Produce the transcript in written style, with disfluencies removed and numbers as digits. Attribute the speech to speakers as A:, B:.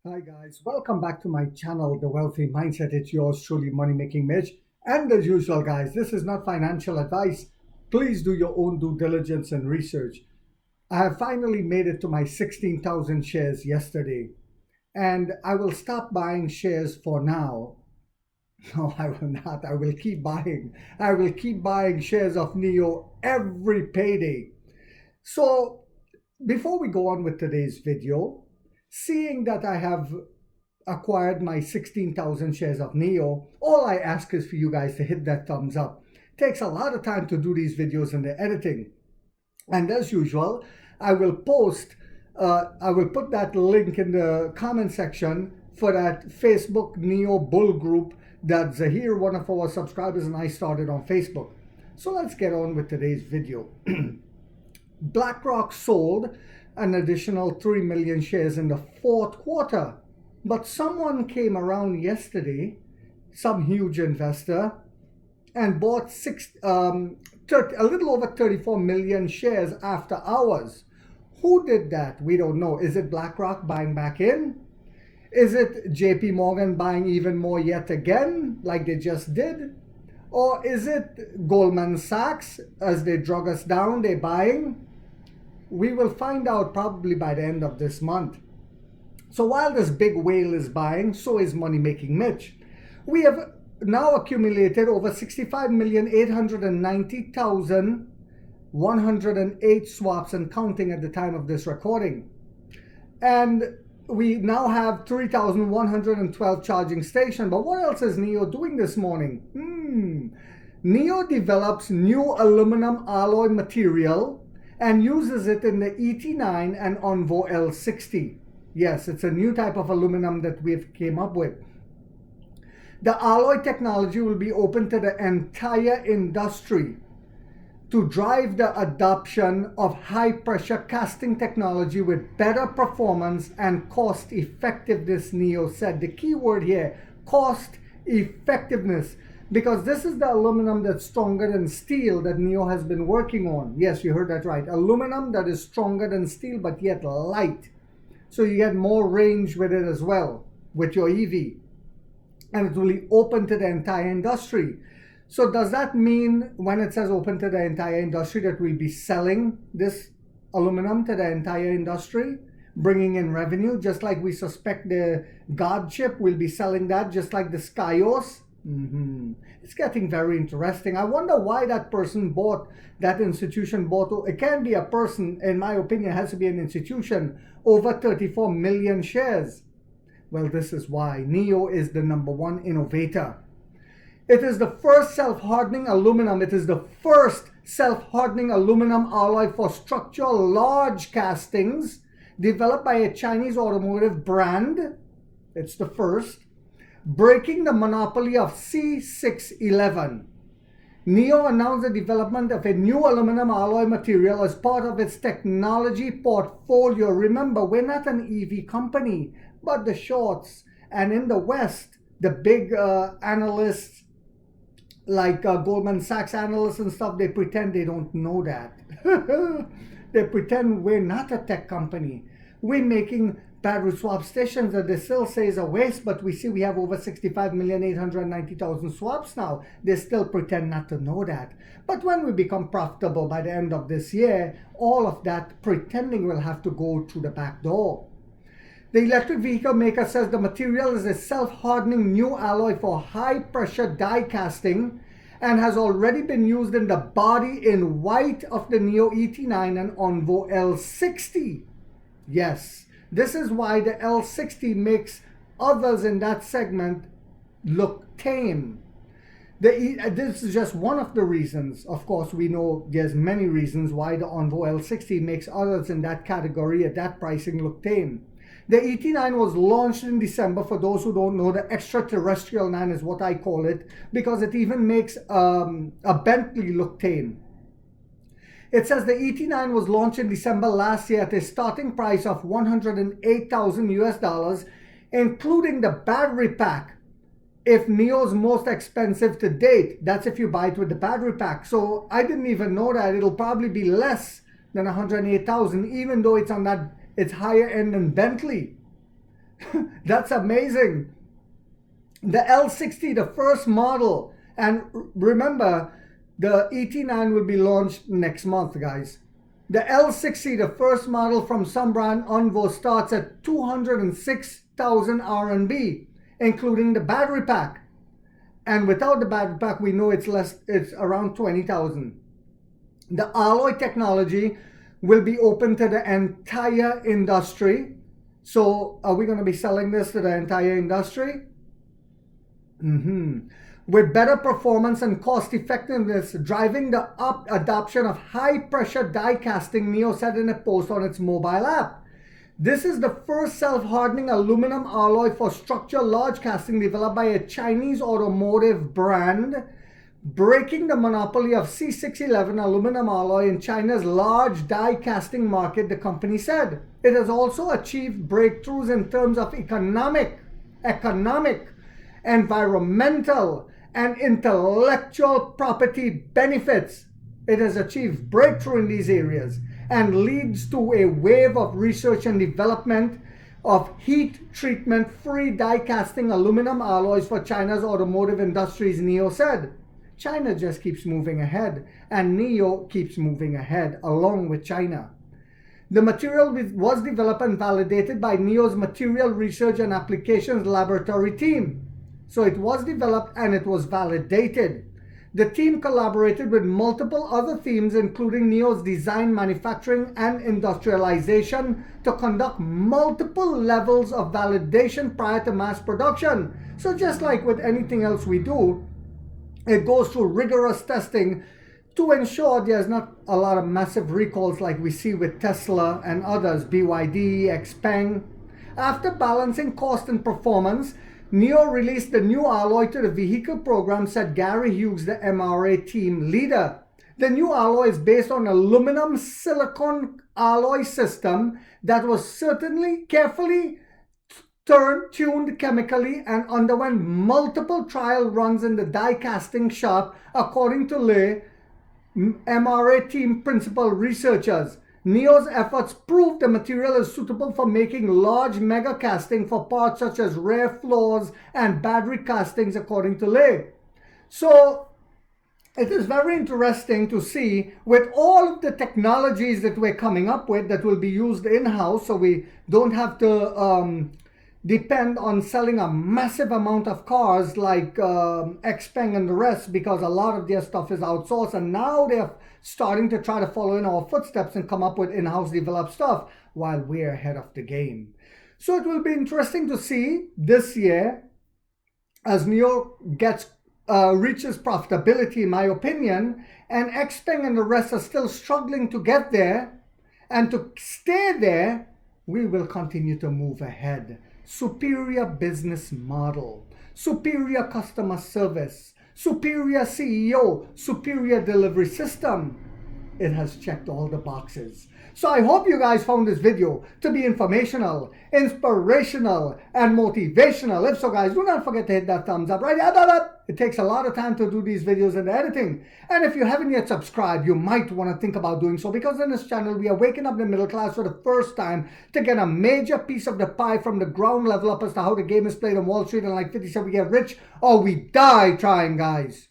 A: Hi guys, welcome back to my channel, The Wealthy Mindset. It's yours truly, Money Making Mitch. And as usual, guys, this is not financial advice. Please do your own due diligence and research. I have finally made it to my 16,000 shares yesterday, and I will stop buying shares for now. No, I will not. I will keep buying. I will keep buying shares of NEO every payday. So, before we go on with today's video, seeing that I have acquired my 16,000 shares of NEO, all I ask is for you guys to hit that thumbs up. It takes a lot of time to do these videos and the editing. And as usual, I will put that link in the comment section for that Facebook NEO Bull group that Zahir, one of our subscribers, and I started on Facebook. So let's get on with today's video. BlackRock sold an additional 3 million shares in the fourth quarter. But someone came around yesterday, some huge investor, and bought a little over 34 million shares after hours. Who did that? We don't know. Is it BlackRock buying back in? Is it JP Morgan buying even more yet again, like they just did? Or is it Goldman Sachs, as they drug us down, they're buying? We will find out probably by the end of this month. So while this big whale is buying, so is Money Making Mitch. We have now accumulated over 65,890,108 swaps and counting at the time of this recording. And we now have 3,112 charging stations. But what else is NEO doing this morning? NEO develops new aluminum alloy material and uses it in the ET9 and Envo L60. Yes, it's a new type of aluminum that we've came up with. The alloy technology will be open to the entire industry to drive the adoption of high-pressure casting technology with better performance and cost effectiveness, NEO said. The key word here, cost effectiveness, because this is the aluminum that's stronger than steel that NEO has been working on. Yes, you heard that right. Aluminum that is stronger than steel, but yet light. So you get more range with it as well, with your EV. And it will be open to the entire industry. So does that mean when it says open to the entire industry that we'll be selling this aluminum to the entire industry, bringing in revenue, just like we suspect the God chip will be selling that, just like the Skyos? It's getting very interesting. I wonder why that person bought, that institution bought. It can't be a person, in my opinion, it has to be an institution, over 34 million shares. Well, this is why. NEO is the #1 innovator. It is the first self-hardening aluminum. It is the first self-hardening aluminum alloy for structural large castings developed by a Chinese automotive brand. It's the first, breaking the monopoly of C611. NEO announced the development of a new aluminum alloy material as part of its technology portfolio. Remember, we're not an EV company, but the shorts. And in the West, the big analysts, like Goldman Sachs analysts and stuff, they pretend they don't know that. They pretend we're not a tech company. We're making battery swap stations that they still say is a waste, but we see we have over 65,890,000 swaps now. They still pretend not to know that. But when we become profitable by the end of this year, all of that pretending will have to go through the back door. The electric vehicle maker says the material is a self-hardening new alloy for high-pressure die casting and has already been used in the body in white of the NEO ET9 and Envo L60. Yes, this is why the L60 makes others in that segment look tame. This is just one of the reasons. Of course, we know there's many reasons why the Envo L60 makes others in that category at that pricing look tame. The ET9 was launched in December. For those who don't know, the extraterrestrial 9 is what I call it, because it even makes a Bentley look tame. It says the ET9 was launched in December last year at a starting price of $108,000 US, including the battery pack. If NEO's most expensive to date, that's if you buy it with the battery pack. So I didn't even know that. It'll probably be less than $108,000, even though it's on that, it's higher end than Bentley. That's amazing. The L60, the first model, and remember, the ET9 will be launched next month, guys. The L60, the first model from some brand Onvo, starts at 206,000 RMB, including the battery pack. And without the battery pack, we know it's around 20,000. The alloy technology will be open to the entire industry. So are we going to be selling this to the entire industry? With better performance and cost effectiveness driving the adoption of high pressure die casting, NIO said in a post on its mobile app. This is the first self-hardening aluminum alloy for structural large casting developed by a Chinese automotive brand, breaking the monopoly of C611 aluminum alloy in China's large die casting market, the company said. It has also achieved breakthroughs in terms of economic, environmental, and intellectual property benefits. It has achieved breakthrough in these areas and leads to a wave of research and development of heat treatment free die casting aluminum alloys for China's automotive industries, NIO said. China just keeps moving ahead, and NIO keeps moving ahead along with China. The material was developed and validated by NIO's Material Research and Applications Laboratory team. So it was developed and it was validated. The team collaborated with multiple other teams, including NIO's design, manufacturing, and industrialization, to conduct multiple levels of validation prior to mass production. So just like with anything else we do, it goes through rigorous testing to ensure there's not a lot of massive recalls like we see with Tesla and others, BYD, XPeng. After balancing cost and performance, NIO released the new alloy to the vehicle program, said Gary Hughes, the MRA team leader. The new alloy is based on aluminum silicon alloy system that was certainly carefully tuned chemically and underwent multiple trial runs in the die casting shop, according to Lei, MRA team principal researchers. NIO's efforts proved the material is suitable for making large mega casting for parts such as rear floors and battery castings, according to Lei. So it is very interesting to see with all of the technologies that we're coming up with that will be used in-house, so we don't have to depend on selling a massive amount of cars like XPeng and the rest, because a lot of their stuff is outsourced, and now they're starting to try to follow in our footsteps and come up with in-house developed stuff while we're ahead of the game. So it will be interesting to see this year as NIO reaches profitability, in my opinion, and XPeng and the rest are still struggling to get there, and to stay there, we will continue to move ahead. Superior business model, superior customer service, superior CEO, superior delivery system. It has checked all the boxes. So I hope you guys found this video to be informational, inspirational, and motivational. If so, guys, do not forget to hit that thumbs up, right? It takes a lot of time to do these videos and editing. And if you haven't yet subscribed, you might want to think about doing so, because in this channel, we are waking up the middle class for the first time to get a major piece of the pie from the ground level up as to how the game is played on Wall Street. And like 50 said, we get rich or we die trying, guys.